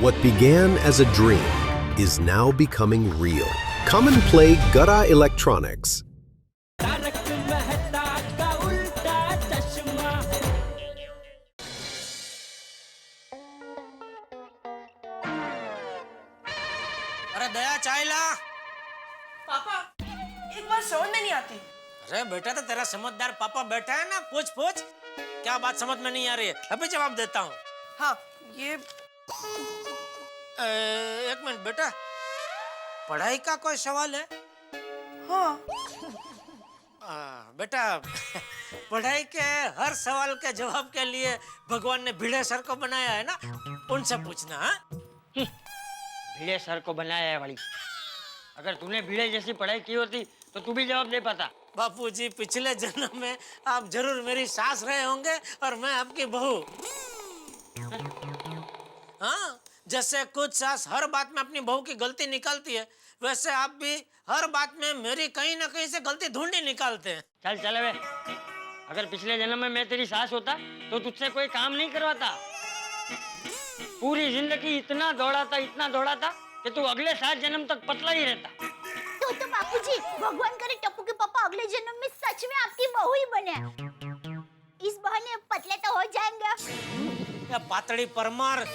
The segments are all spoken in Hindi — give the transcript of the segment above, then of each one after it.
What began as a dream is now becoming real. Come and play Gada Electronics. अरे दया चाय ला। पापा एक बात समझ में नहीं आती। अरे बेटा तो तेरा समझदार पापा बैठा है ना, पूछ पूछ क्या बात समझ में नहीं आ रही है, अभी जवाब देता हूँ। हाँ ये एक मिनट बेटा, पढ़ाई का कोई सवाल है? हाँ बेटा पढ़ाई के हर सवाल के जवाब के लिए भगवान ने भिड़े सर को बनाया है ना, उनसे पूछना। हाँ भिड़े सर को बनाया है वाली। अगर तूने भिड़े जैसी पढ़ाई की होती तो तू भी जवाब दे पाता। बापूजी पिछले जन्म में आप जरूर मेरी सास रहे होंगे और मैं आपकी बहू। हाँ जैसे कुछ सास हर बात में अपनी बहू की गलती निकालती है, वैसे आप भी हर बात में मेरी कहीं ना कहीं से गलती ढूंढ ही निकालते हैं। चल चल बे, अगर पिछले जन्म में मैं तेरी सास होता तो तुझसे कोई काम नहीं करवाता। पूरी जिंदगी इतना दौड़ा था कि तू अगले 7 जन्म तक पतला ही रहता। तो बापूजी भगवान करे टप्पू के पापा अगले जन्म में सच में आपकी बहू ही बने। इस बहाने पतले तो हो जाएंगे। या पातड़ी परमार।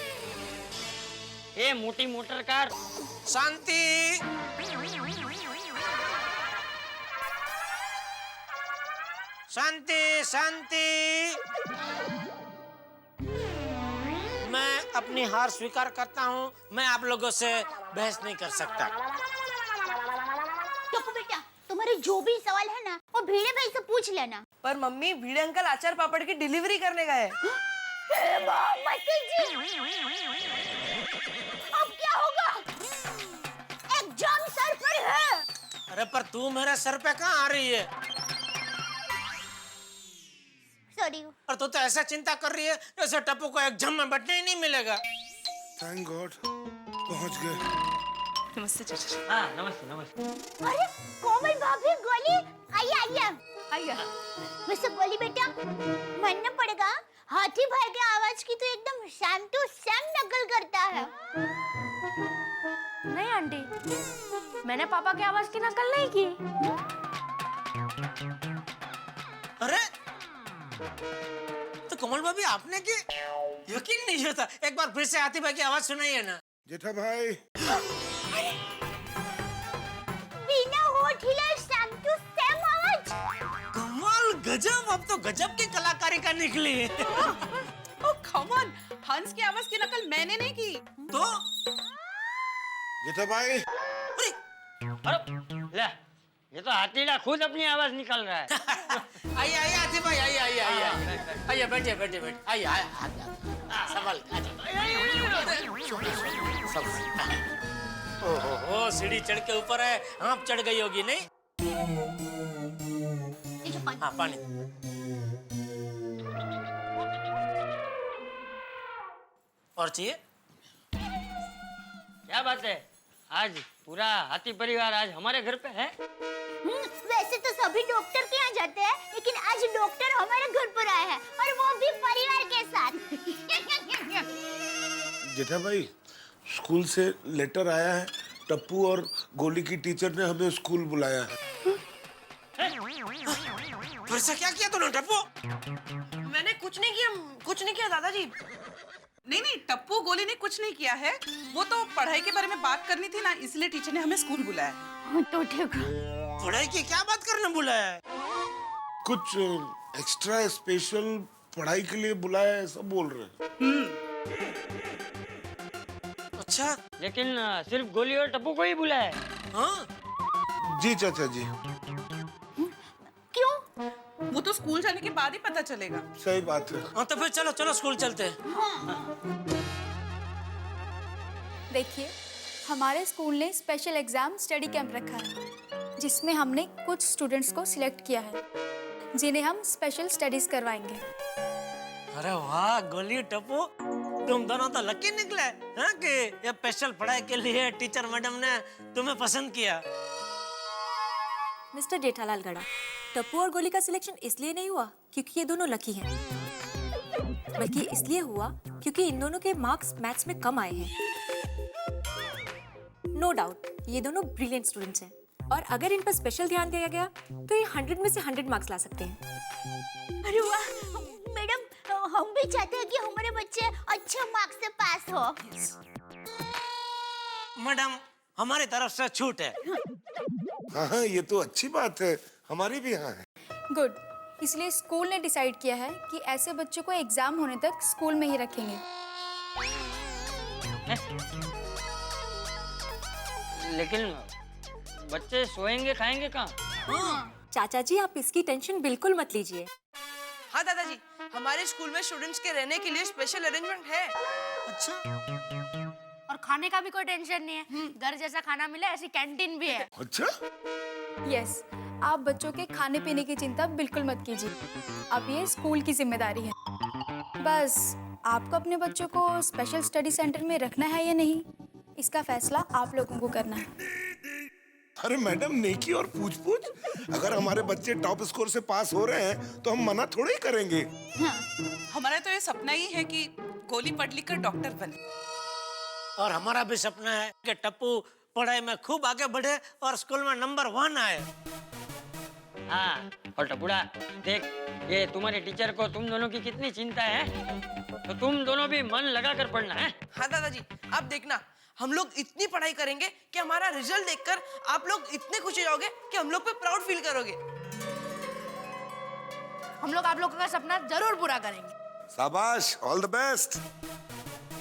ए मोटी मोटर कार। शांति। शांति शांति। मैं अपनी हार स्वीकार करता हूँ, मैं आप लोगों से बहस नहीं कर सकता। टप्पू बेटा तुम्हारे जो भी सवाल है ना वो भिड़े भाई से पूछ लेना। पर मम्मी भिड़े अंकल आचार पापड़ की डिलीवरी करने गए। अब क्या होगा? एग्जाम सर पर है। अरे पर तू मेरे सर पे कहाँ आ रही है? सॉरी। और तू तो ऐसा चिंता कर रही है जैसे टप्पू को एग्जाम में बैठने ही नहीं मिलेगा। थैंक गॉड पहुंच गए। नमस्ते चाचा। हाँ नमस्ते नमस्ते। अरे कोमल भाभी गोली आइए। वैसे गोली बेटा मानना पड़ेगा, हाथी भाई के आवाज की तो एकदम सेम टू सेम नकल करता है। नहीं आंटी, मैंने पापा की आवाज की नकल नहीं की। अरे तो कोमल भाभी आपने की? यकीन नहीं होता, एक बार फिर से हाथी भाई की आवाज सुनाइए ना। जेठा भाई बिना होठ हिले सेम टू सेम आवाज। कमाल, गजब, अब तो गजब की कलाकारी का निकली। ओ कम ऑन, हंस की आवाज की नकल मैंने नहीं की। तो जेठा भाई अरे ले, ये तो हाथीड़ा खुद अपनी आवाज निकाल रहा है। आइए आइए हाथी भाई, आइए बैठिए आइए संभल। ओहो सीढ़ी चढ़ के ऊपर है, आप चढ़ गई होगी नहीं? हाँ पानी। और चाहिए? क्या बात है, आज पूरा हाथी परिवार आज हमारे घर पे है। वैसे तो सभी डॉक्टर के यहाँ जाते हैं, लेकिन आज डॉक्टर हमारे घर पर आए हैं और वो भी परिवार के साथ। जेठा भाई स्कूल से लेटर आया है, टप्पू और गोली की टीचर ने हमें स्कूल बुलाया है। फिर से क्या किया तूने टप्पू? मैंने कुछ नहीं किया दादाजी। नहीं टप्पू गोली ने कुछ नहीं किया है, वो तो पढ़ाई के बारे में बात करनी थी ना, इसलिए टीचर ने हमें स्कूल बुलाया। तो ठीक। पढ़ाई की क्या बात करने बुलाया है? कुछ एक्स्ट्रा स्पेशल पढ़ाई के लिए बुलाया है, सब बोल रहे हैं। अच्छा लेकिन सिर्फ गोली और टप्पू को ही बुलाया है। हाँ जी चाचा जी। क्यों? वो तो स्कूल जाने के बाद ही पता चलेगा। सही बात है। हाँ तो फिर चलो स्कूल चलते हैं। देखिए, हमारे स्कूल ने स्पेशल एग्जाम स्टडी कैंप रखा है, जिसमें हमने कुछ स्टूडेंट्स को सिलेक्ट किया है, जिन्हें हम स्पेशल स्टडीज करवाएंगे। अरे वाह गोली टप्पू, तुम दोनों तो लकी निकले हैं कि ये स्पेशल पढ़ाई के लिए टीचर मैडम ने तुम्हें पसंद किया। मिस्टर जेठालाल गड़ा, टप्पू और गोली का सिलेक्शन इसलिए नहीं हुआ क्योंकि ये दोनों लकी हैं। बल्कि इसलिए हुआ क्योंकि इन दोनों के मार्क्स मैथ्स में कम आए हैं। नो डाउट ये दोनों ब्रिलियंट स्टूडेंट्स हैं और अगर इन पर स्पेशल ध्यान दिया गया तो ये 100 में से 100 मार्क्स ला सकते हैं। अरे वाह मैडम, हम भी चाहते हैं कि हमारे बच्चे अच्छे मार्क्स से पास हो। मैडम हमारी तरफ से छूट है। हाँ हाँ, ये तो अच्छी बात है, हमारी भी यहाँ है। गुड। इसलिए स्कूल ने डिसाइड किया है कि ऐसे बच्चों को एग्जाम होने तक स्कूल में ही रखेंगे। लेकिन बच्चे सोएंगे खाएंगे कहाँ? चाचा जी आप इसकी टेंशन बिल्कुल मत लीजिए। हाँ दादाजी, हमारे स्कूल में स्टूडेंट्स के रहने के लिए स्पेशल अरेंजमेंट है। अच्छा, और खाने का भी कोई टेंशन नहीं है, घर जैसा खाना मिले ऐसी कैंटीन भी है। अच्छा, यस, आप बच्चों के खाने पीने की चिंता बिल्कुल मत कीजिए। अब ये स्कूल की जिम्मेदारी है। बस आपको अपने बच्चों को स्पेशल स्टडी सेंटर में रखना है या नहीं, इसका फैसला आप लोगों को करना है। अरे मैडम, नेकी और पूछ-पूछ। अगर हमारे बच्चे टॉप स्कोर से पास हो रहे हैं तो हम मना थोड़ी करेंगे। हमारा तो ये सपना ही है कि गोली पढ़ लिख कर डॉक्टर बने। और हमारा भी सपना है कि टप्पू पढ़ाई में खूब आगे बढ़े और स्कूल में नंबर 1 आए। हाँ, और टपुड़ा देख, ये तुम्हारे टीचर को तुम दोनों की कितनी चिंता है, तो तुम दोनों भी मन लगा कर पढ़ना है। हाँ दादाजी, आप देखना, हम लोग इतनी पढ़ाई करेंगे कि हमारा रिजल्ट देखकर आप लोग इतने खुश हो जाओगे कि हम लोग पे प्राउड फील करोगे। हम लोग आप लोगों का सपना जरूर पूरा करेंगे। शाबाश, ऑल द बेस्ट।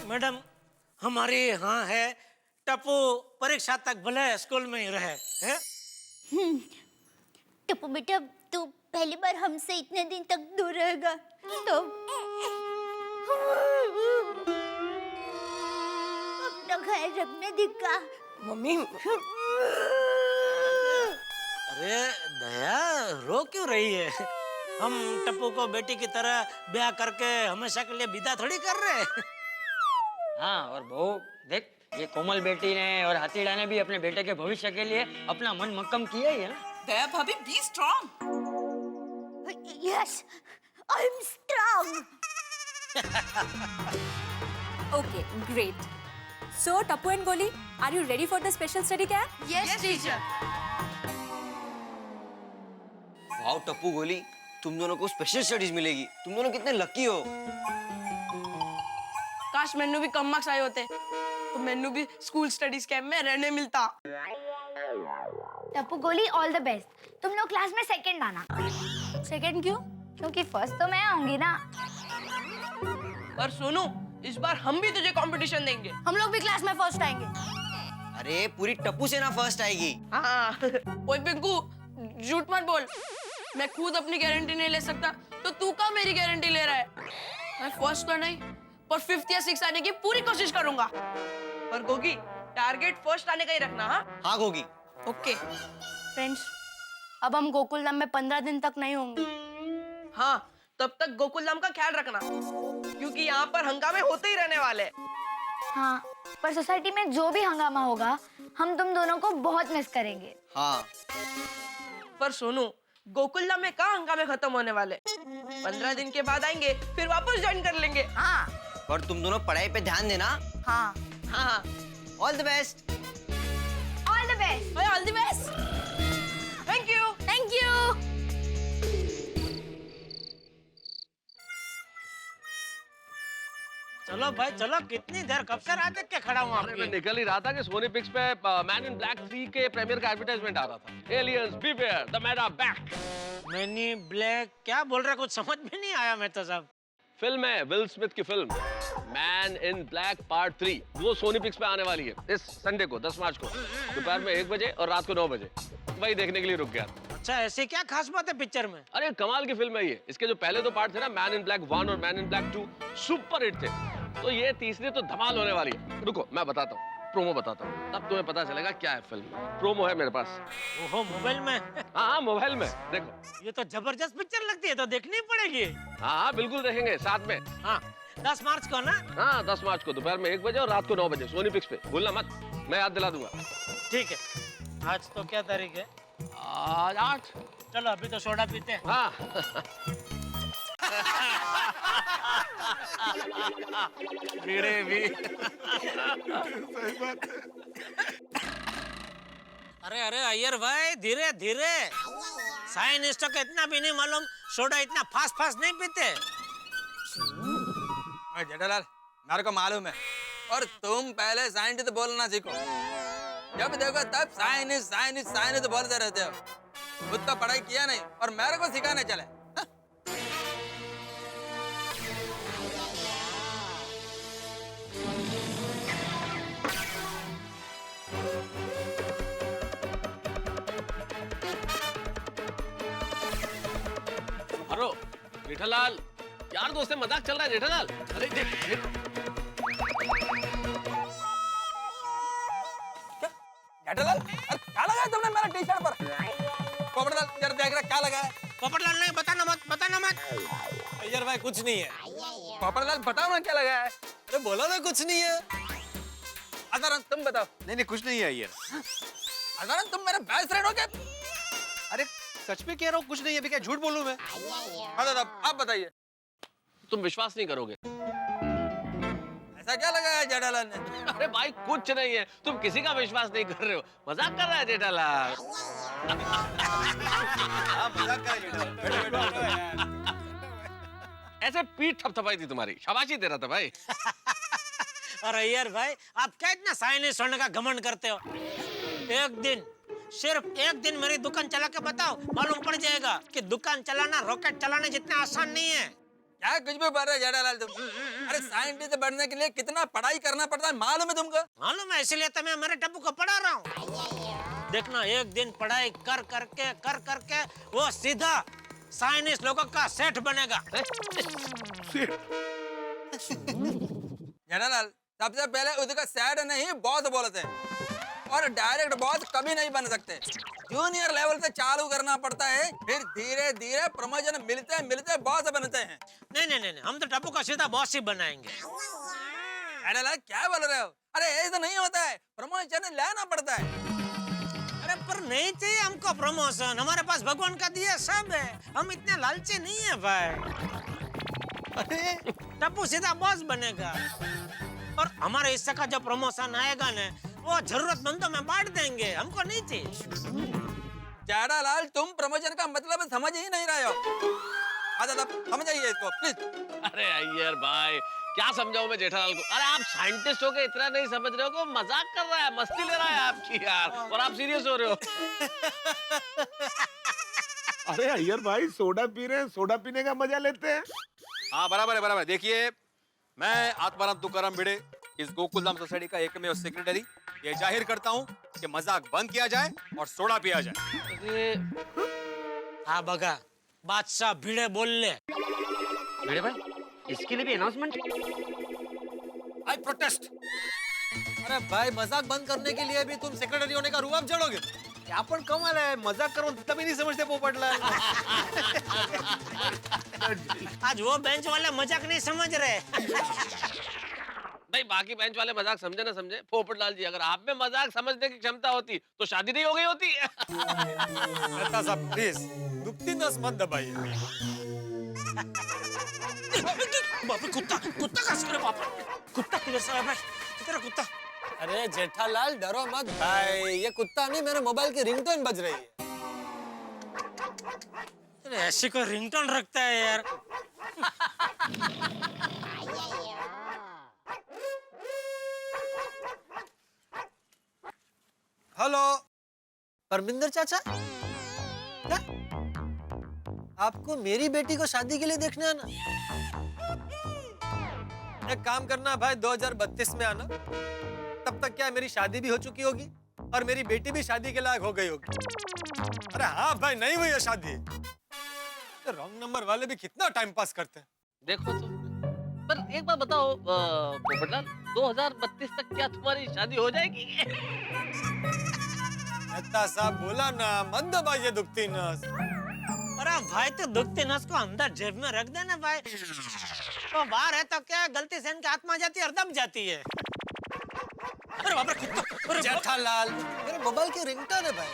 मैडम हमारी हाँ है, टप्पू परीक्षा तक भले स्कूल में ही रहे है? टप्पू बेटा, तू पहली बार हमसे इतने दिन तक दूर रहेगा तो अपना ख्याल रखने दिखा। मम्मी, अरे दया, रो क्यों रही है? हम टप्पू को बेटी की तरह ब्याह करके हमेशा के लिए विदा थोड़ी कर रहे हैं। हाँ, और बहू देख, ये कोमल बेटी ने और हाथीड़ा ने भी अपने बेटे के भविष्य के लिए अपना मन मक्कम किया ही है ना। Daya Bhabhi, be strong. Yes, I am strong. Okay, great. So Tappu and Goli, are you ready for the special study camp? Yes teacher. Wow Tappu Goli, तुम दोनों को स्पेशल स्टडीज मिलेगी। तुम दोनों कितने लकी हो। काश मैनू भी कम मार्क्स आए होते तो मैनू भी स्कूल स्टडीज कैंप में रहने मिलता। टप्पू गोली, ऑल द बेस्ट। तुम लोग क्लास में सेकंड आना। सेकंड क्यों? क्योंकि फर्स्ट तो मैं आऊंगी ना। पर सुनो, इस बार हम भी तुझे कंपटीशन देंगे। हम लोग भी क्लास में फर्स्ट आएंगे। अरे पूरी टप्पू से ना फर्स्ट आएगी। हाँ, ओए पिंकू, झूठ मत बोल। मैं खुद अपनी गारंटी नहीं ले सकता तो तू का मेरी गारंटी ले रहा है? मैं फर्स्ट तो नहीं, पर 5th या 6th आने की पूरी कोशिश करूंगा। पर गोगी, टारगेट फर्स्ट आने का ही रखना। हाँ गोगी। ओके फ्रेंड्स, अब हम गोकुलधाम में 15 दिन तक नहीं होंगे। हाँ, तब तक गोकुलधाम का ख्याल रखना, क्योंकि यहाँ पर हंगामे होते ही रहने वाले। हाँ, पर सोसाइटी में जो भी हंगामा होगा हम तुम दोनों को बहुत मिस करेंगे। हाँ, पर सुनो, गोकुलधाम में कहाँ हंगामे खत्म होने वाले। 15 दिन के बाद आएंगे, फिर वापस ज्वाइन कर लेंगे। हाँ पर तुम दोनों पढ़ाई पे ध्यान देना। हाँ, हाँ, all the best. All the best. All the best. Thank you. Thank you. चलो भाई चलो, कितनी देर कब से राह देख के खड़ा हूँ अरे मैं आपकी। निकल ही रहा था कि सोनी पिक्स पे मैन इन ब्लैक 3 के प्रीमियर का एडवर्टाइजमेंट आ रहा था। Aliens beware, the men are back. Many black क्या बोल रहे, कुछ समझ में नहीं आया मैं तो साहब। फिल्म है विल स्मिथ की film man in black part 3। वो सोनी पिक्स पे आने वाली है इस संडे को, 10 मार्च को, दोपहर में 1 बजे और रात को 9 बजे। वही देखने के लिए रुक गया। अच्छा, ऐसी क्या खास बात है पिक्चर में? अरे कमाल की फिल्म है ये। इसके जो पहले 2 पार्ट थे ना, मैन इन ब्लैक 1 और man in black 2, super hit थे। तो ये तीसरी तो धमाल होने वाली है। रुको मैं बताता हूँ, प्रोमो बताता हूँ, तब तुम्हें पता चलेगा क्या है फिल्म। प्रोमो है मेरे पास। ओहो, मोबाइल में? हाँ, मोबाइल में देखो। ये तो जबरदस्त पिक्चर लगती है, तो देखनी पड़ेगी। हाँ, बिल्कुल देखेंगे साथ में। हाँ, 10 मार्च को ना? हाँ, 10 मार्च को दोपहर में 1 बजे और रात को 9 बजे सोनी पिक्स पे। भूलना मत, मैं याद दिला दूंगा। ठीक है। आज तो क्या तारीख है? आज 8। चलो अभी तो सोडा पीते हैं। हाँ। भिड़े भी। सही बात है। अरे अरे अय्यर भाई धीरे धीरे, साइंटिस्टों को इतना भी नहीं मालूम सोडा इतना फास्ट फास्ट नहीं पीते। जेठालाल मेरे को मालूम है, और तुम पहले साइंटिस्ट बोलना सीखो। जब देखो तब साइंस साइंस साइंस बोलते रहते हो। खुद तो पढ़ाई किया नहीं और मेरे को सिखाने चले। हाँ? अरे जेठालाल, यार दोस्त से मजाक चल रहा है जेठालाल। अरे जेठालाल, अरे क्या लगाया तुमने मेरा टी शर्ट पर? पोपटलाल जरा देख रहा क्या लगा है? पोपटलाल नहीं, बताना मत, बताना मत। अय्यर भाई कुछ नहीं है। पोपटलाल बताओ ना क्या लगा है? अरे बोला ना कुछ नहीं है। अदरन तुम बताओ। नहीं नहीं कुछ नहीं है अय्यर। अदरन तुम मेरे बेस्ट फ्रेंड हो क्या? अरे सच में कह रहा हूँ कुछ नहीं है, अभी क्या झूठ बोलूं मैं? आप बताइए। तुम विश्वास नहीं करोगे। ऐसा क्या लगा है जेठालाल ने? अरे भाई कुछ नहीं है, तुम किसी का विश्वास नहीं कर रहे हो, मजाक कर रहा है जेठालाल। मजाक कर रहे हो। ऐसे पीठ थपथपाई थी तुम्हारी, शाबाशी दे रहा था भाई। और अय्यर भाई आप क्या इतना साइंटिस्ट होने का घमंड करते हो? एक दिन, सिर्फ एक दिन मेरी दुकान चला के बताओ, मालूम पड़ जाएगा कि दुकान चलाना रॉकेट चलाने जितना आसान नहीं है। क्या कुछ भी पढ़ रहे जेठालाल तुम? अरे साइंटिस्ट बनने के लिए कितना पढ़ाई करना पड़ता है मालूम है तुमको? मालूम है, इसलिए तो मैं मेरे टप्पू को पढ़ा रहा हूँ। देखना एक दिन पढ़ाई कर करके वो सीधा साइंटिस्ट लोगों का सेठ बनेगा। जेठालाल सबसे पहले उसका सेठ नहीं बॉस बोलते हैं, और डायरेक्ट बॉस कभी नहीं बन सकते। जूनियर लेवल से चालू करना पड़ता है, फिर धीरे धीरे प्रमोशन मिलते मिलते बॉस बनते हैं। नहीं, हम तो टप्पू का सीधा बॉस ही बनाएंगे। जेठालाल क्या बोल रहे हो? अरे ऐसा नहीं होता है, प्रमोशन लेना पड़ता है। अरे पर नहीं चाहिए हमको प्रमोशन, हमारे पास भगवान का दिया सब है, हम इतने लालची नहीं है भाई। अरे टप्पू सीधा बॉस बनेगा, और हमारे हिस्से का जो प्रमोशन आएगा ना वो जरूरतमंदों में बांट देंगे, हमको नहीं चाहिए। जेठालाल तुम प्रमोशन का मतलब समझ ही नहीं रहे हो। समझाइए इसको प्लीज। अरे अय्यर भाई क्या समझाऊं मैं जेठालाल को? अरे आप साइंटिस्ट हो के इतना नहीं समझ रहे हो कि मजाक कर रहा है, मस्ती ले रहा है आपकी यार, और आप सीरियस हो रहे हो। अरे अय्यर भाई सोडा पी रहे हैं, सोडा पीने का मजा लेते हैं। हाँ बराबर है बराबर। देखिए मैं आत्माराम तुकाराम भिड़े, इस गोकुलधाम सोसाइटी का एकमेव सेक्रेटरी, ये जाहिर करता हूँ कि मजाक बंद किया जाए और सोडा पिया जाए। हाँ बगा बादशाह भिड़े बोल ले। भिड़े भाई इसके लिए भी अनाउंसमेंट? आई प्रोटेस्ट। अरे भाई मजाक बंद करने के लिए भी तुम सेक्रेटरी होने का रुआब जोड़ोगे? क्या पण कमाल है, मजाक करो तभी नहीं समझते पोपटलाल। आज वो बेंच वाले मजाक नहीं समझ रहे। नहीं बाकी बेंच वाले मजाक समझे ना समझे, पोपटलाल जी अगर आप में मजाक समझने की क्षमता होती तो शादी नहीं हो गई होती। मेहता साहब प्लीज दुखती नस मत दबाइए। बाप रे कुत्ता, कुत्ता का सर बाप रे, कुत्ता किधर से आया भाई? किधर है कुत्ता? अरे जेठालाल डरो मत भाई, ये कुत्ता नहीं मेरे मोबाइल की रिंगटोन बज रही है। अरे ऐसी कोई रिंगटोन रखता है यार। हेलो परमिंदर चाचा, क्या आपको मेरी बेटी को शादी के लिए देखने आना? एक काम करना भाई 2032 में आना, तब तक क्या मेरी शादी भी हो चुकी होगी और मेरी बेटी भी शादी के लायक हो गई होगी। अरे हाँ भाई नहीं हुई है शादी। रॉन्ग नंबर वाले भी कितना टाइम पास करते हैं। देखो तो, पर एक बात बताओ पोपटलाल, 2032 तक क्या तुम्हारी शादी हो जाएगी? मेहता साहब बोला ना मत दबाइए दुखती नस। अरे भाई तो दुखती नस को अंदर जेब में रख देना भाई, तो बाहर है तो क्या गलती से इनकी आत्मा जाती है और दब जाती है। अरे बाप रे कुत्ता, अरे जेठालाल मेरे मोबाइल की रिंगटोन है भाई।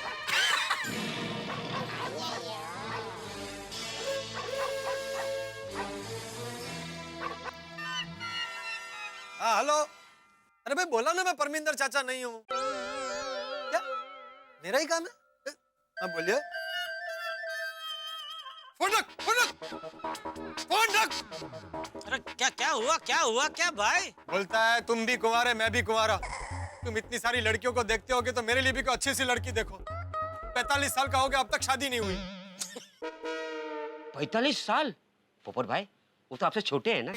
हाँ हेलो। अरे भाई बोला ना मैं परमिंदर चाचा नहीं हूँ। क्या मेरा ही काम है? हाँ बोलिए। फोन रख, फोन रख, फोन रख। अरे क्या हुआ क्या भाई? बोलता है तुम भी कुंवारे मैं भी कुंवारा। तुम इतनी सारी लड़कियों को देखते होगे तो मेरे लिए भी कोई अच्छी सी लड़की देखो। 45 साल का हो गया अब तक शादी नहीं हुई। 45 साल? पोपट भाई वो तो आपसे छोटे हैं ना,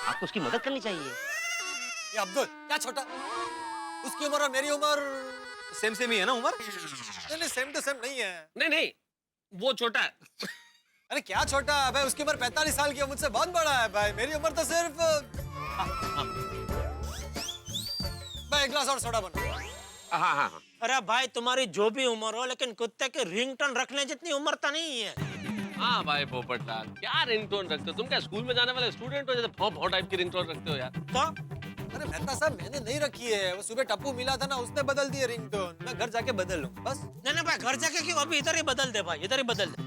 आपको उसकी मदद करनी चाहिए। ये अब्दुल क्या छोटा? उसकी उम्र और मेरी उम्र सेम ही है ना उम्र? नहीं सेम टू सेम नहीं है। नहीं वो छोटा है। अरे क्या छोटा है भाई? उसकी उम्र 45 साल की है, मुझसे बहुत बड़ा है भाई। मेरी उम्र तो सिर्फ भाई एक गिलास और सोडा बना। हाँ। अरे भाई तुम्हारी जो भी उम्र हो लेकिन कुत्ते के रिंगटोन रखने जितनी उम्र तो नहीं है। हाँ भाई पोपटलाल, क्या रिंगटोन रखते हो तुम? क्या स्कूल में जाने वाले स्टूडेंट हो जैसे भौ टाइप की रिंगटोन रखते हो यार? तो अरे मेहता साहब मैंने नहीं रखी है, वो सुबह टप्पू मिला था ना उसने बदल दी है रिंगटोन। मैं घर जाके बदल लूं बस। नहीं भाई घर जाके क्यों, अभी इधर ही बदल दे भाई, इधर ही बदल दे।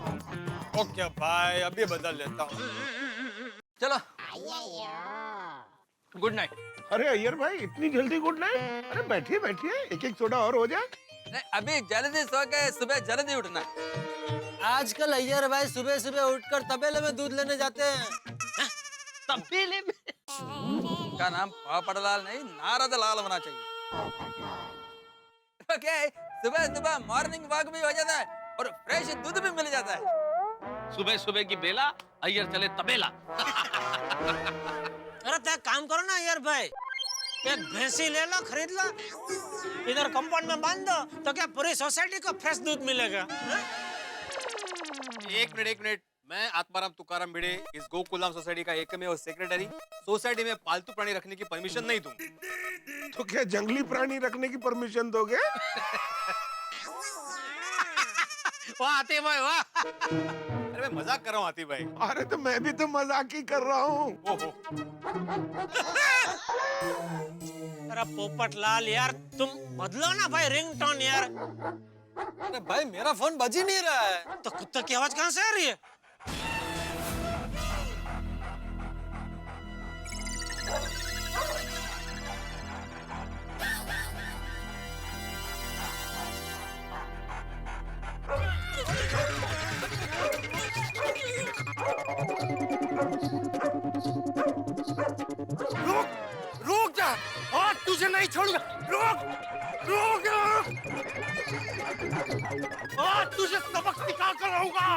ओके भाई अभी बदल लेता हूँ। चलो गुड नाइट। अरे अय्यर भाई इतनी जल्दी गुड नाइट? अरे बैठिए बैठिए, एक सोडा और हो जाए। नहीं अभी जल्दी सो के सुबह जल्दी उठना। आजकल अय्यर भाई सुबह सुबह उठकर तबेले में दूध लेने जाते हैं। तबेले में? का नाम पापड़लाल नहीं नारद लाल होना चाहिए। तो क्या है सुबह सुबह मॉर्निंग वॉक भी हो जाता है और फ्रेश दूध भी मिल जाता है। सुबह सुबह की बेला अय्यर चले तबेला। अरे तय काम करो ना यार भाई, एक भैंसी ले लो, खरीद लो, इधर कंपाउंड में बांध दो तो क्या पूरी सोसाइटी को फ्रेश दूध मिलेगा। एक मिनट। मैं आत्माराम तुकाराम भिड़े इस गोकुलधाम सोसाइटी का एकमेव सेक्रेटरी सोसाइटी में पालतू प्राणी रखने की परमिशन नहीं दूंगा। तो क्या जंगली प्राणी रखने की परमिशन दोगे? वाह आते भाई वाह। अरे मैं मजाक कर रहा हूँ आती भाई। अरे तो मैं भी तो मजाक ही कर रहा हूँ। अरे पोपट लाल यार तुम बदलो ना भाई रिंगटोन यार। अरे भाई मेरा फोन बज ही नहीं रहा है। तो कुत्ते की आवाज कहाँ से आ रही है? रुक जा, आज तुझे नहीं छोड़ूंगा। रुक आज तुझे सबक सिखा कर रहूंगा।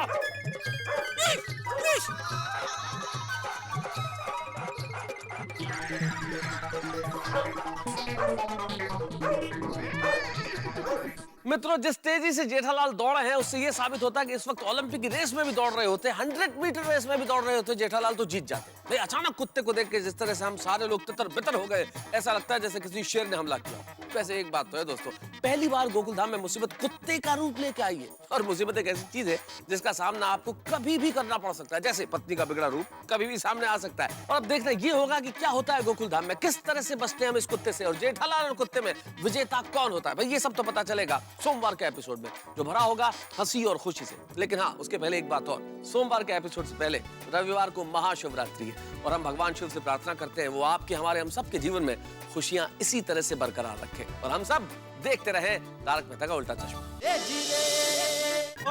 मित्रों जिस तेजी से जेठालाल दौड़े हैं उससे ये साबित होता है कि इस वक्त ओलंपिक की रेस में भी दौड़ रहे होते, 100 मीटर रेस में भी दौड़ रहे होते जेठालाल तो जीत जाते। भाई अचानक कुत्ते को देख के जिस तरह से हम सारे लोग तितर बितर हो गए, ऐसा लगता है जैसे किसी शेर ने हमला किया। वैसे एक बात तो है दोस्तों, पहली बार गोकुलधाम में मुसीबत कुत्ते का रूप लेके आई है। और मुसीबत एक ऐसी चीज है जिसका सामना आपको कभी भी करना पड़ सकता है, जैसे पत्नी का बिगड़ा रूप कभी भी सामने आ सकता है। और अब देखना ये होगा कि क्या होता है गोकुलधाम में, किस तरह से बचते हैं हम इस कुत्ते से, और जेठालाल और कुत्ते में विजेता कौन होता है। भाई ये सब तो पता चलेगा सोमवार के एपिसोड में, जो भरा होगा हंसी और खुशी से। लेकिन हाँ उसके पहले एक बात और, सोमवार के एपिसोड से पहले रविवार को महाशिवरात्रि है और हम भगवान शिव से प्रार्थना करते हैं वो आपके हमारे हम सब के जीवन में खुशियां इसी तरह से बरकरार रखे। और हम सब देखते रहे तारक मेहता का उल्टा चश्मा।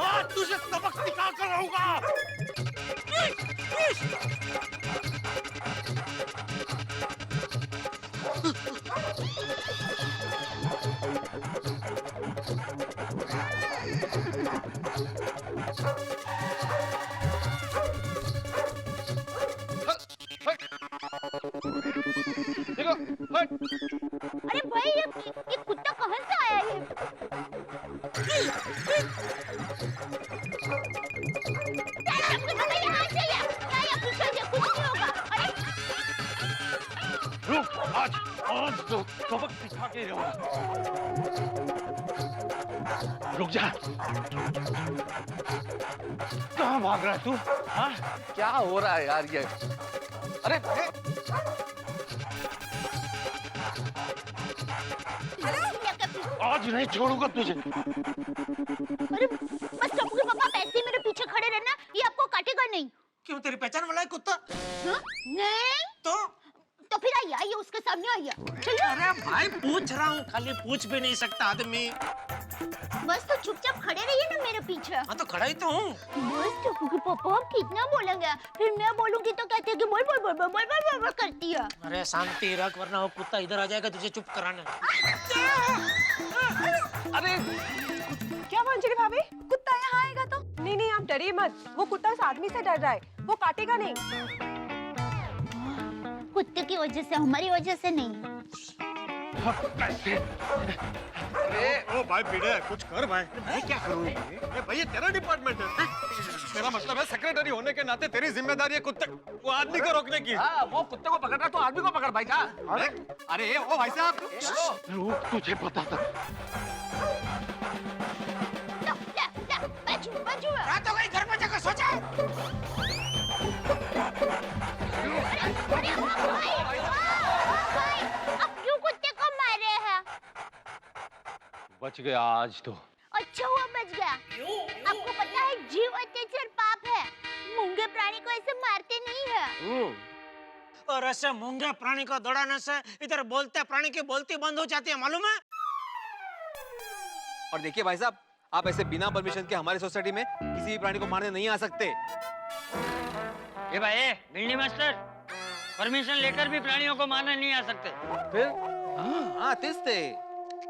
आज तुझे सबक सिखा कर रहूंगा। अरे भाई ये कुत्ता कहाँ से आया है? यहाँ से या पीछे से कुछ नहीं होगा। अरे रुक, आज तो सबक सिखा के रहूंगा। रुक जा, कहाँ भाग रहा है तू? हाँ क्या हो रहा है यार ये? अरे आज नहीं छोड़ूंगा तुझे। अरे बस टप्पू के पापा ऐसे ही मेरे पीछे खड़े रहना, ये आपको काटेगा नहीं। क्यों तेरी पहचान वाला है कुत्ता? नहीं तो तो फिर आइए उसके सामने आइए। चलिए। अरे भाई पूछ रहा हूँ, खाली पूछ भी नहीं सकता आदमी। बस तो चुपचाप खड़े रहिए ना मेरे पीछे। हाँ तो खड़ा ही तो हूँ। बस टप्पू के पापा आप कितना बोलेंगे, फिर मैं बोलूंगी तो कहते हैं कि बोल बोल बोल बोल बोल बोल बोल करती है। अरे शांति रख वरना वो कुत्ता इधर आ जाएगा तुझे चुप कराने। अरे क्या मंजरी भाभी, कुत्ता यहाँ आएगा तो? नहीं नहीं आप डरिए मत, वो कुत्ता उस आदमी से डर रहा है, वो काटेगा नहीं। कुत्ते की वजह से, हमारी वजह से नहीं। ओ भाई भिड़े कुछ कर भाई। मैं क्या करूँ? भाई ये तेरा डिपार्टमेंट है। मेरा मतलब है सेक्रेटरी होने के नाते तेरी जिम्मेदारी है कुत्ते वो आदमी को रोकने की। वो कुत्ते को पकड़ रहा तो आदमी को पकड़ भाई का। अरे ओ भाई साहब तुझे पता था। रात हो गई, घर पर जाकर सो जा। अब क्यों कुत्ते को मारे हैं? बच गया आज तो। अच्छा हुआ बच गया। आपको पता है जीव अत्याचार पाप है, मूंगे प्राणी को ऐसे मारते नहीं है। और ऐसे मूंगे प्राणी को दौड़ाने से इधर बोलते प्राणी की बोलती बंद हो जाती है, मालूम है? और देखिए भाई साहब, आप ऐसे बिना परमिशन के हमारी सोसाइटी में किसी भी प्राणी को मारने नहीं आ सकते। ये भाई भिंडी मास्टर, परमिशन लेकर भी प्राणियों को मारने नहीं आ सकते। फिर हाँ तेज थे।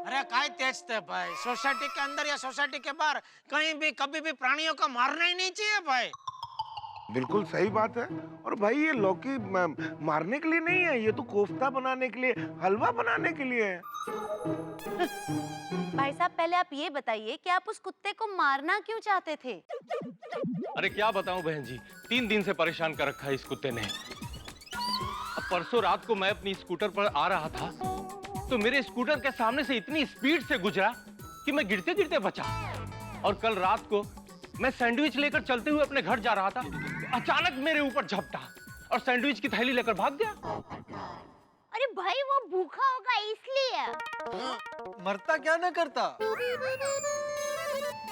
अरे काय तेज थे भाई, सोसाइटी के अंदर या सोसाइटी के बाहर कहीं भी कभी भी प्राणियों को मारना ही नहीं चाहिए भाई। बिल्कुल सही बात है। और भाई ये लौकी मारने के लिए नहीं है, ये तो कोफ्ता बनाने के लिए, हलवा बनाने के लिए है। भाई साहब पहले आप ये बताइए कि आप उस कुत्ते को मारना क्यों चाहते थे? अरे क्या बताऊं बहन जी, 3 दिन से परेशान कर रखा है इस कुत्ते ने। अब परसों रात को मैं अपनी स्कूटर पर आ रहा था तो मेरे स्कूटर के सामने से इतनी स्पीड से गुजरा कि मैं गिरते गिरते बचा। और कल रात को मैं सैंडविच लेकर चलते हुए अपने घर जा रहा था, अचानक मेरे ऊपर झपटा और सैंडविच की थैली लेकर भाग गया। अरे भाई वो भूखा होगा इसलिए। मरता क्या ना करता।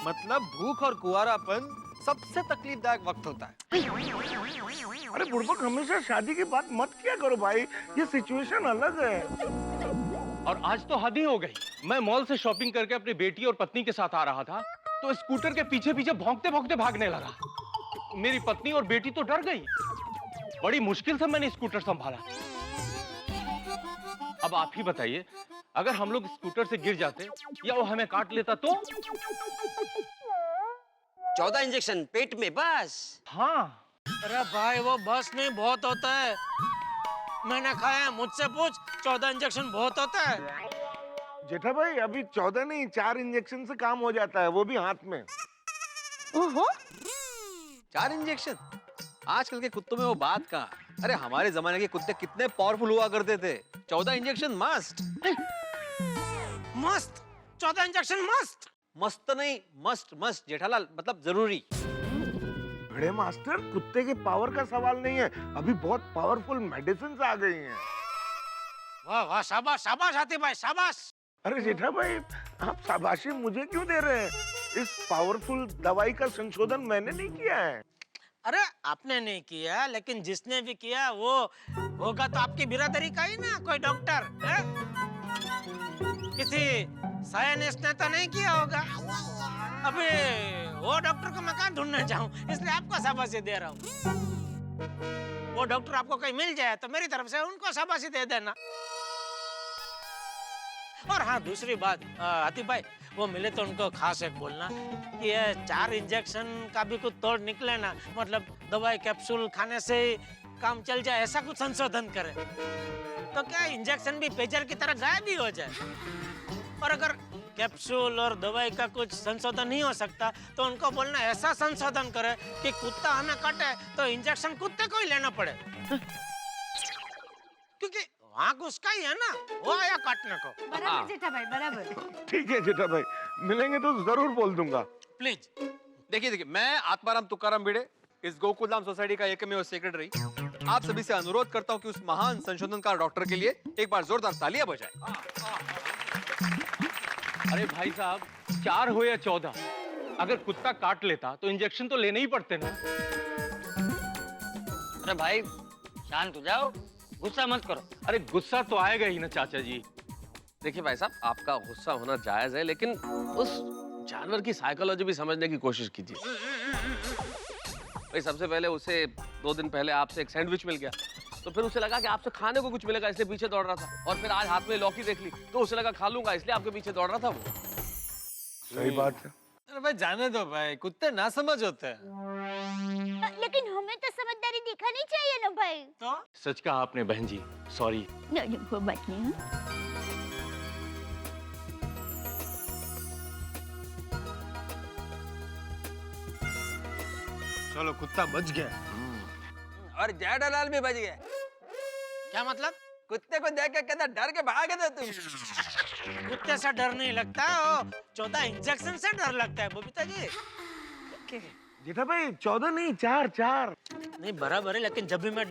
मतलब भूख और कुआरापन सबसे तकलीफदायक वक्त होता है। अरे बुड़बक हमेशा शादी की बात मत किया करो भाई, ये सिचुएशन अलग है। और आज तो हद ही हो गई। मैं मॉल से शॉपिंग करके अपनी बेटी और पत्नी के साथ आ रहा था तो स्कूटर के पीछे पीछे भौंकते भौंकते भागने लगा। मेरी पत्नी और बेटी तो डर गई। बड़ी मुश्किल से मैंने स्कूटर संभाला। अब आप ही बताइए, अगर हम लोग स्कूटर से गिर जाते या वो हमें काट लेता तो? 14 इंजेक्शन पेट में बस। हाँ। अरे भाई वो बस नहीं बहुत होता है, मैंने खाया, मुझसे पूछ। 14 इंजेक्शन बहुत होता है। जेठा भाई अभी 14 नहीं 4 इंजेक्शन से काम हो जाता है, वो भी हाथ में। ओहो 4 इंजेक्शन? आजकल के कुत्तों में वो बात कहाँ। अरे हमारे जमाने के कुत्ते कितने पावरफुल हुआ करते थे। 14 इंजेक्शन मस्त। मस्त 14 इंजेक्शन मस्त। मस्त नहीं, मस्ट मस्ट जेठालाल, मतलब जरूरी। बड़े मास्टर, कुत्ते के पावर का सवाल नहीं है, अभी बहुत पावरफुल मेडिसिन आ गई हैं। वाह वाह, शाबाश शाबाश हाथी भाई शाबाश। अरे जेठा भाई आप शाबाशी मुझे क्यों दे रहे हैं? इस पावरफुल दवाई का संशोधन मैंने नहीं किया है। अरे आपने नहीं किया, लेकिन जिसने भी किया वो होगा तो आपकी बिरादरी का ही ना, कोई डॉक्टर है? किसी साइंटिस्ट ने तो नहीं किया होगा। अबे वो डॉक्टर को मैं कहाँ ढूंढने जाऊं, इसलिए आपको शाबाशी दे रहा हूँ। वो डॉक्टर आपको कहीं मिल जाए तो मेरी तरफ से उनको शाबाशी दे देना। और हाँ दूसरी बात, हाथी भाई वो मिले तो उनको खास एक बोलना कि ये 4 इंजेक्शन का भी कुछ तोड़ निकले ना, मतलब दवाई कैप्सूल खाने से काम चल जाए, ऐसा कुछ संशोधन करे तो क्या इंजेक्शन भी पेजर की तरह गायब ही हो जाए। और अगर कैप्सूल और दवाई का कुछ संशोधन नहीं हो सकता तो उनको बोलना ऐसा संशोधन करे कि कुत्ता हमें काटे तो इंजेक्शन कुत्ते को ही लेना पड़े, क्योंकि वहाँ उसका ही है ना, वो आया काटने को। बराबर जेठा भाई बराबर। ठीक है जेठा भाई, मिलेंगे तो जरूर बोल दूंगा। प्लीज। देखिए मैं आत्माराम तुकाराम भिड़े, इस गोकुलधाम सोसाइटी का एकमेव सेक्रेटरी, आप सभी से अनुरोध करता हूं कि उस महान संशोधनकार डॉक्टर के लिए एक बार जोरदार तालियां बजाएं। अरे भाई साहब, 4 हो या 14, अगर कुत्ता काट लेता तो इंजेक्शन तो लेने ही पड़ते ना। अरे भाई शांत हो जाओ, गुस्सा मत करो। अरे गुस्सा तो आएगा ही ना चाचा जी। देखिए भाई साहब, आपका गुस्सा होना जायज है, लेकिन उस जानवर की साइकोलॉजी भी समझने की कोशिश कीजिए। भाई सबसे पहले उसे 2 दिन पहले आपसे एक सैंडविच मिल गया, तो फिर उसे लगा कि आपसे खाने को कुछ मिलेगा, इसलिए पीछे दौड़ रहा था। और फिर आज हाथ में लौकी देख ली तो उसे लगा खा लूंगा, इसलिए आपके पीछे दौड़ रहा था वो। सही बात है। अरे भाई जाने दो भाई, कुत्ते ना समझ होते हैं। लेकिन हमें तो समझदारी दिखानी चाहिए ना भाई। तो सच कहा आपने बहन जी, सॉरी। नहीं कोई बात नहीं। चलो कुत्ता बच गया। और जेठालाल भी बच गए। क्या मतलब? कुत्ते को देख के कहता डर के भागे थे तुम। कुत्ते से डर नहीं लगता, 14 इंजेक्शन से डर लगता है बबीता जी। जेठा भाई 14 नहीं 4 नहीं बराबर है, लेकिन जब भी मैं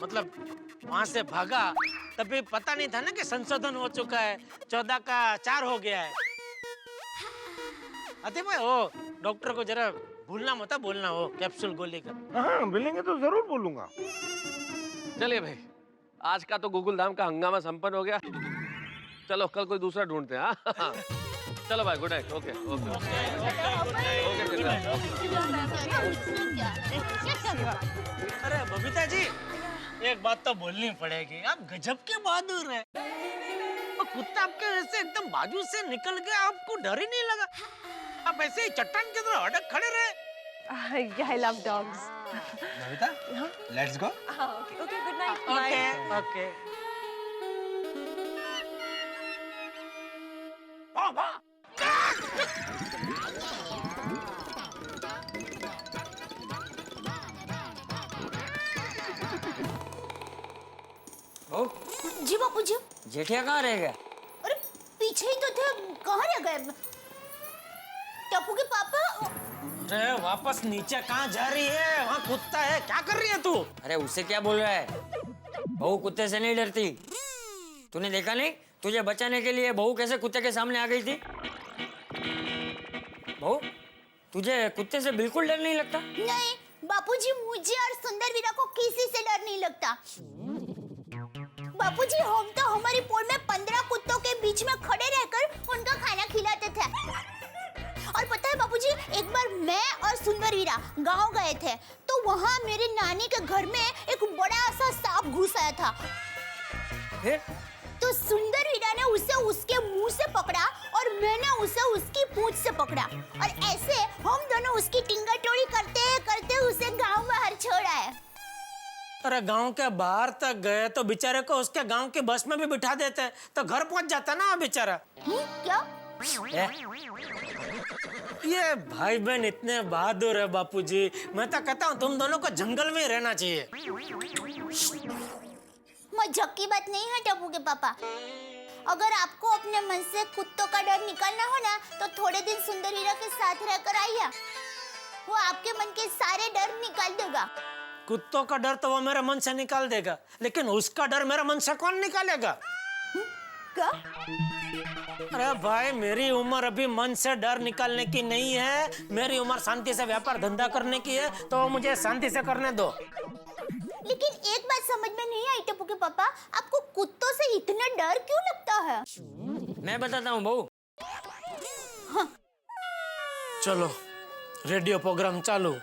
मतलब वहां से भागा तभी पता नहीं था ना कि संशोधन हो चुका है, 14 का 4 हो गया है। अरे भाई वो डॉक्टर को जरा भूलना मत बोलना, वो कैप्सूल गोली का। हाँ मिलेंगे तो जरूर बोलूंगा। चलिए भाई, आज का तो गोकुल धाम का हंगामा संपन्न हो गया। चलो कल कोई दूसरा ढूंढते हैं। हाँ चलो भाई, गुड नाइट। ओके ओके अरे बबीता जी, एक बात तो बोलनी पड़ेगी, आप गजब के बहादुर हैं। वो कुत्ता आपके वैसे एकदम बाजू से निकल गया, आपको डर ही नहीं लगा? आप ऐसे ही चट्टान की तरह अड़क खड़े रहे। I love dogs. Babita, let's go. Okay, good night. Okay okay. जी बापू जी। जेठिया कहाँ रह गया? अरे पीछे ही तो थे, कहाँ रह गए? टप्पू के पापा। अरे वापस नीचे कहाँ जा रही है? वहाँ कुत्ता है, क्या कर रही है तू? अरे उससे क्या बोल रहा है? बहू कुत्ते से नहीं डरती। तूने देखा नहीं, तुझे बचाने के लिए बहू कैसे कुत्ते के सामने आ गई थी? बहू, तुझे कुत्ते से बिल्कुल डर नहीं लगता? नहीं बापूजी, मुझे और सुंदर वीरा को किसी से डर नहीं लगता। बापूजी, हम तो हमारी पोल में 15 कुत्तों के बीच में खड़े रहकर उनका खाना खिलाते थे। और पता है बापूजी, एक बार मैं और सुंदर वीरा गांव गए थे, तो वहाँ मेरी नानी के घर में एक बड़ा सा सांप घुस आया था। फिर? तो सुंदर वीरा ने उसे उसके मुंह से पकड़ा और मैंने उसे उसकी पूंछ से पकड़ा, और ऐसे हम दोनों उसकी टिंगा-टोड़ी करते करते उसे गांव बाहर छोड़ आए। अरे गांव के बाहर तक गए तो बेचारे को उसके गांव की बस में भी बिठा देते तो घर पहुंच जाता ना बेचारा। क्या? ये भाई बहन इतने बहादुर है बापूजी, मैं तो कहता हूँ तुम दोनों को जंगल में ही रहना चाहिए। मजाक की बात नहीं है टप्पू के पापा। अगर आपको अपने मन से कुत्तों का डर निकालना हो ना, तो थोड़े दिन सुंदर वीरा के साथ रहकर आइए, वो आपके मन के सारे डर निकाल देगा। कुत्तों का डर तो वो मेरे मन से निकाल देगा, लेकिन उसका डर मेरे मन से कौन निकालेगा? क्या? अरे भाई, मेरी उम्र अभी मन से डर निकालने की नहीं है, मेरी उम्र शांति से व्यापार धंधा करने की है, तो मुझे शांति से करने दो। लेकिन एक बात समझ में नहीं आई टप्पू के पापा, आपको कुत्तों से इतना डर क्यों लगता है? मैं बताता हूँ बहू। हाँ। चलो रेडियो प्रोग्राम चालू।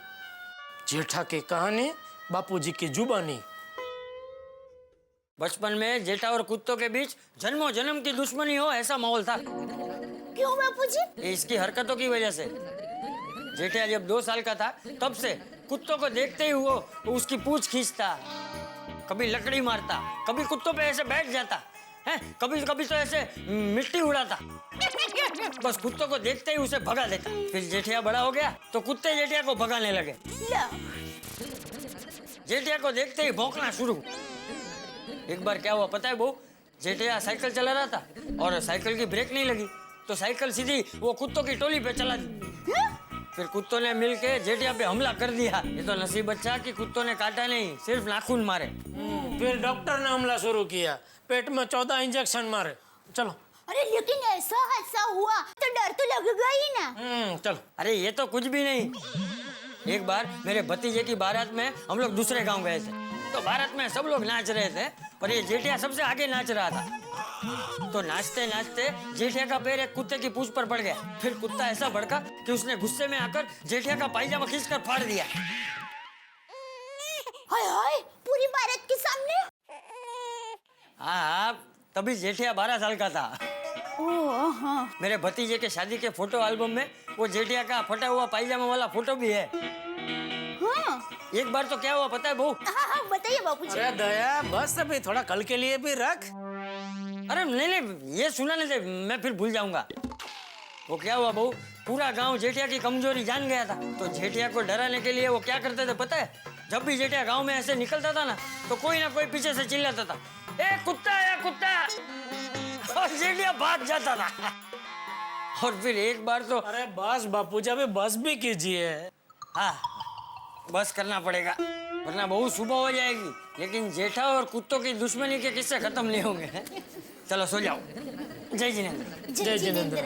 जेठा की कहानी, बापूजी की जुबानी। बचपन में जेठा और कुत्तों के बीच जन्मों जन्म की दुश्मनी हो ऐसा माहौल था। क्यों बापूजी? इसकी हरकतों की वजह से। जेठा जब 2 साल का था तब से कुत्तों को देखते ही वो उसकी पूंछ खींचता, कभी लकड़ी मारता, कभी कुत्तों पे ऐसे बैठ जाता है, कभी कभी तो ऐसे मिट्टी उड़ाता। बस कुत्तों को देखते ही उसे भगा देता। फिर जेठिया बड़ा हो गया तो कुत्ते जेठिया को भगाने लगे। जेठिया को देखते ही भौंकना शुरू। एक बार क्या हुआ पता है बहू? जेठिया साइकिल चला रहा था और साइकिल की ब्रेक नहीं लगी, तो साइकिल सीधी वो कुत्तों की टोली पे चला दी। फिर कुत्तों ने मिलके जेठिया पे हमला कर दिया। ये तो नसीब अच्छा कि कुत्तों ने काटा नहीं, सिर्फ नाखून मारे। फिर डॉक्टर ने हमला शुरू किया, पेट में 14 इंजेक्शन मारे। चलो। अरे लेकिन ऐसा हादसा हुआ तो डर तो लगेगा ही ना। चलो। अरे ये तो कुछ भी नहीं। एक बार मेरे भतीजे की बारात में हम लोग दूसरे गांव गए थे। तो भारत में सब लोग नाच रहे थे, पर ये जेठिया सबसे आगे नाच रहा था। तो नाचते नाचते जेठिया का पैर एक कुत्ते की पूंछ पर पड़ गया। फिर कुत्ता ऐसा भड़का कि उसने गुस्से में आकर जेठिया का पायजामा खींचकर फाड़ दिया। हाय हाय, पूरी भारत के सामने। हाँ, तभी जेठिया 12 साल का था। ओह हाँ। मेरे भतीजे के शादी के फोटो एल्बम में वो जेठिया का फटा हुआ पायजामा वाला फोटो भी है। हाँ। एक बार तो क्या हुआ पता है बहू? हाँ हाँ बताइए बापूजी। अरे दया, बस अभी थोड़ा कल के लिए भी रख। अरे नहीं, ये सुनाने दे, मैं फिर भूल जाऊंगा। वो क्या हुआ बहू, पूरा गांव जेठिया की कमजोरी जान गया था। तो जेठिया को डराने के लिए वो क्या करते थे पता है? जब भी जेठिया गांव में ऐसे निकलता था ना, तो कोई ना कोई पीछे से चिल्लाता था, ए कुत्ता, ए कुत्ता, और जेठिया भाग जाता था। और फिर एक बार तो अरे बस बापूजी, अभी बस भी कीजिए। हाँ, बस करना पड़ेगा, वरना बहू सुबह हो जाएगी। लेकिन जेठा और कुत्तों की दुश्मनी के किस्से खत्म नहीं होंगे। चलो सो जाओ। जय जिनेंद्र। जय जिनेंद्र।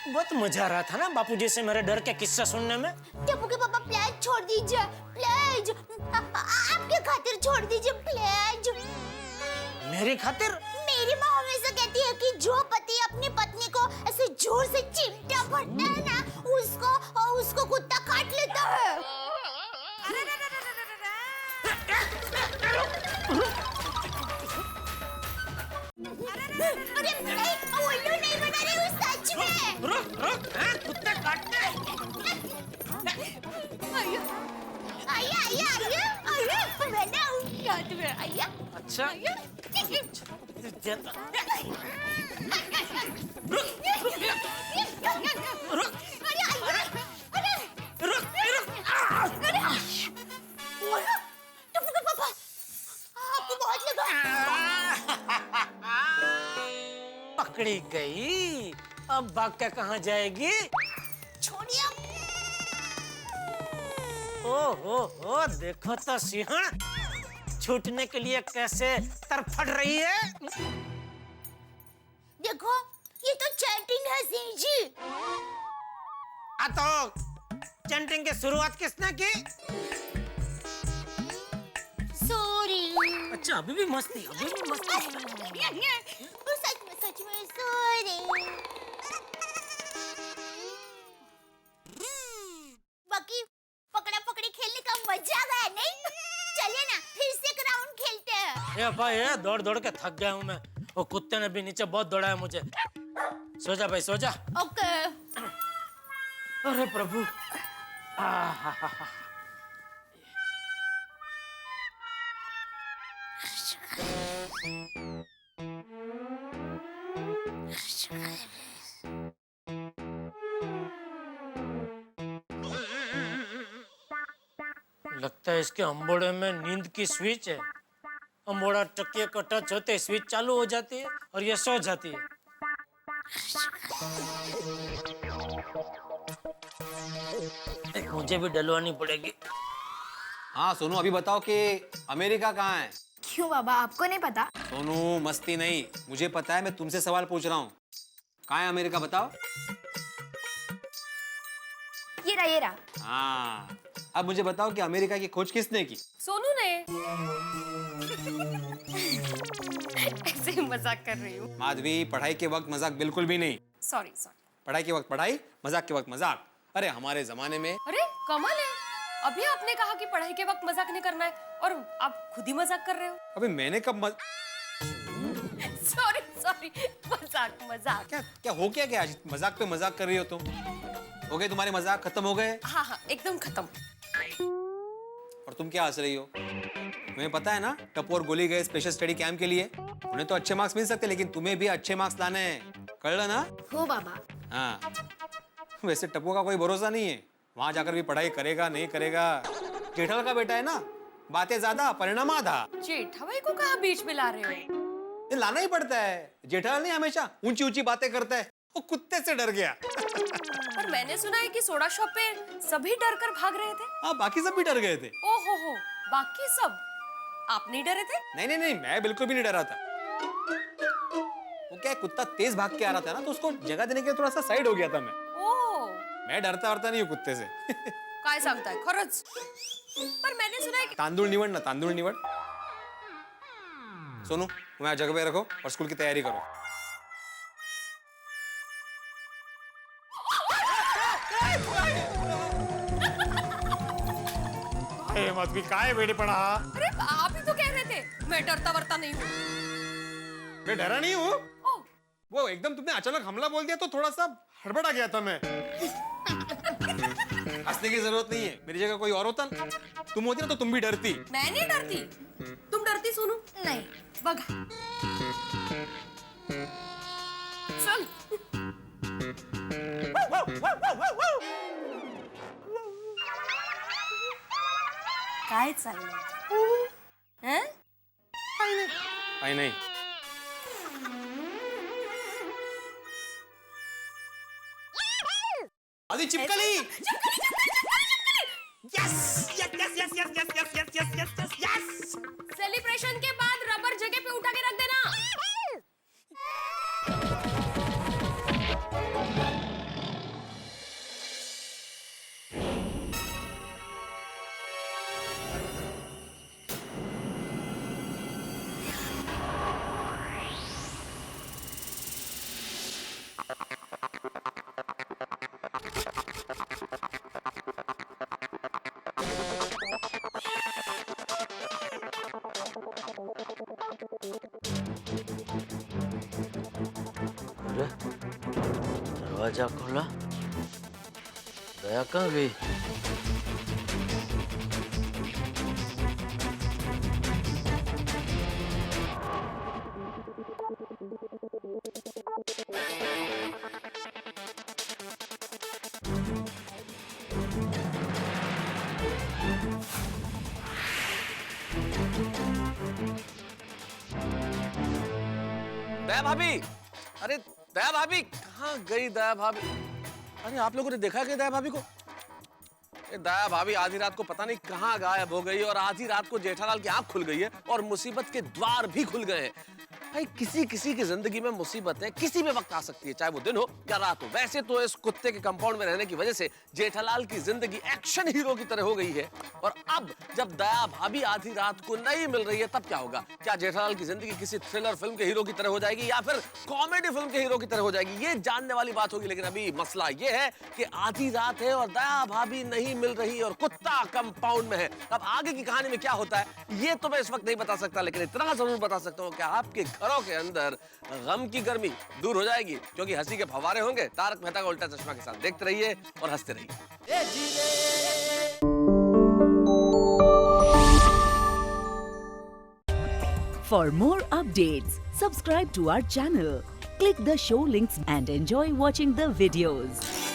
बहुत मजा आ रहा था ना बापूजी से मेरे डर के किस्से सुनने में। टप्पू के पापा प्लीज छोड़ दीजिए, प्लीज। आपके खातिर छोड़ दीजिए प्लीज। मेरी खातिर? मेरी माँ हमेशा कहती है कि जो पति अपनी पत्नी को ऐसे जोर से चिमटा भरता है ना, उसको कुत्ता काट लेता है। अरे नहीं, उल्लू नहीं बना रही हूँ सच में। रुक, हाँ, कुत्ते काटते हैं। आइए, मैंने हाथ में आइए। अच्छा। पकड़ी गई, अब भाग के कहाँ जाएगी? छोड़िए। ओ, देखो तो सिंहण छूटने के लिए कैसे तरफड़ रही है। देखो, ये तो चैंटिंग है सिंह जी। तो चैंटिंग की शुरुआत किसने की? सॉरी। अच्छा, अभी भी मस्ती। सच में सॉरी। बाकी पकड़ा पकड़ी खेलने का मजा आया नहीं? चलिए ना, फिर से एक राउंड खेलते हैं। ये भाई, दौड़ दौड़ के थक गया हूँ मैं। वो कुत्ते ने भी नीचे बहुत दौड़ाया मुझे। सो जा भाई, सो जा। ओके। अरे प्रभु। लगता है इसके अंबोड़े में नींद की स्विच है। अंबोड़ा टकिए को टच होते स्विच चालू हो जाती है और ये सो जाती है। मुझे भी डलवानी पड़ेगी। हाँ सोनू, अभी बताओ कि अमेरिका कहाँ है? क्यों बाबा, आपको नहीं पता? सोनू मस्ती नहीं, मुझे पता है, मैं तुमसे सवाल पूछ रहा हूँ। कहाँ है अमेरिका बताओ? ये रहा। हाँ, अब मुझे बताओ कि अमेरिका की खोज किसने की? सोनू ने। ऐसे ही मजाक कर रही हूँ। माधवी, पढ़ाई के वक्त मजाक बिल्कुल भी नहीं। सॉरी। पढ़ाई के वक्त पढ़ाई, मजाक के वक्त मजाक। अरे हमारे जमाने में। अरे कमाल है, अभी आपने कहा कि पढ़ाई के वक्त मजाक नहीं करना है और आप खुद ही मजाक कर रहे हो। अभी मैंने कब सॉरी, मजाक। क्या हो क्या आज मजाक पे मजाक कर रही हो तुम? हो गए तुम्हारे मजाक, खत्म हो गए? हाँ, एकदम खत्म। और तुम क्या हंस रही हो? तुम्हें पता है ना, टप्पू और गोली गए स्पेशल स्टडी कैंप के लिए। उन्हें तो अच्छे मार्क्स मिल सकते, लेकिन तुम्हें भी अच्छे मार्क्स लाने हैं। कर ना? हो बाबा। हाँ, वैसे टप्पू का कोई भरोसा नहीं है, वहां जाकर भी पढ़ाई करेगा नहीं करेगा। जेठा का बेटा है ना, बातें ज्यादा परिणाम आधा। जेठा भाई को कहाँ बीच में ला रहे हो? ये लाना ही पड़ता है। जेठालाल नहीं हमेशा ऊंची ऊंची बातें करता है, वो कुत्ते से डर गया। पर मैंने सुना है कि सोडा शॉप पे सभी डर कर भाग रहे थे। हाँ, बाकी सब भी डर गए थे। ओहो, बाकी सब? आप नहीं डरे थे? नहीं, मैं बिल्कुल भी नहीं डरा था। वो क्या, कुत्ता तेज भाग के आ रहा था ना, तो उसको जगह देने के लिए थोड़ा सा साइड हो गया था मैं। ओह, मैं डरता नहीं हूँ कुत्ते से। काय सांगताय खरंच? पर मैंने सुना है कि तांदूळ निवड ना, तांदूळ निवड. सोनू, तुम्हें जगह पे रखो और स्कूल की तैयारी करो. मत भी काय वेडेपणा. अरे आप ही तो कह रहे थे मैं डरता वरता नहीं हूँ. मैं डरा नहीं हूँ. वो एकदम तुमने अचानक हमला बोल दिया तो थोड़ा सा हड़बड़ा गया था मैं. हंसने की जरूरत नहीं है. मेरी जगह कोई और होता ना, तुम होती ना तो तुम भी डरती. मैं नहीं डरती. तुम डरती सोनू? नहीं. बघा चल. काय चाललंय? हैं? काही नाही. आधी चिपकली. सेलिब्रेशन के बाद रबर जगह पे उठा के रख देना. दरवाजा खोला. दया कहाँ गई? दया भाभी, अरे दया भाभी कहाँ गई? दया भाभी, अरे आप लोगों ने देखा क्या दया भाभी को? दया भाभी आधी रात को पता नहीं कहाँ गायब हो गई और आधी रात को जेठालाल की आंख खुल गई है और मुसीबत के द्वार भी खुल गए हैं. भाई किसी किसी की जिंदगी में मुसीबतें किसी भी वक्त आ सकती है, चाहे वो दिन हो या रात हो. वैसे तो इस कुत्ते के कंपाउंड में रहने की वजह से जेठालाल की जिंदगी एक्शन हीरो की तरह हो गई है. और अब जब दया भाभी आधी रात को नहीं मिल रही है तब क्या होगा? क्या जेठालाल की जिंदगी किसी थ्रिलर फिल्म के हीरो की तरह हो जाएगी या फिर कॉमेडी फिल्म के हीरो की तरह हो जाएगी? ये जानने वाली बात होगी. लेकिन अभी मसला ये है कि आधी रात है और दया भाभी नहीं मिल रही और कुत्ता कंपाउंड में है. अब आगे की कहानी में क्या होता है ये तो मैं इस वक्त नहीं बता सकता, लेकिन इतना जरूर बता सकता हूँ कि आपके घरों के अंदर गम की गर्मी दूर हो जाएगी, क्योंकि हंसी के फवारे होंगे तारक मेहता का उल्टा चश्मा के साथ. देखते रहिए और हंसते रहिए. For more updates, subscribe to our channel, click the show links and enjoy watching the videos.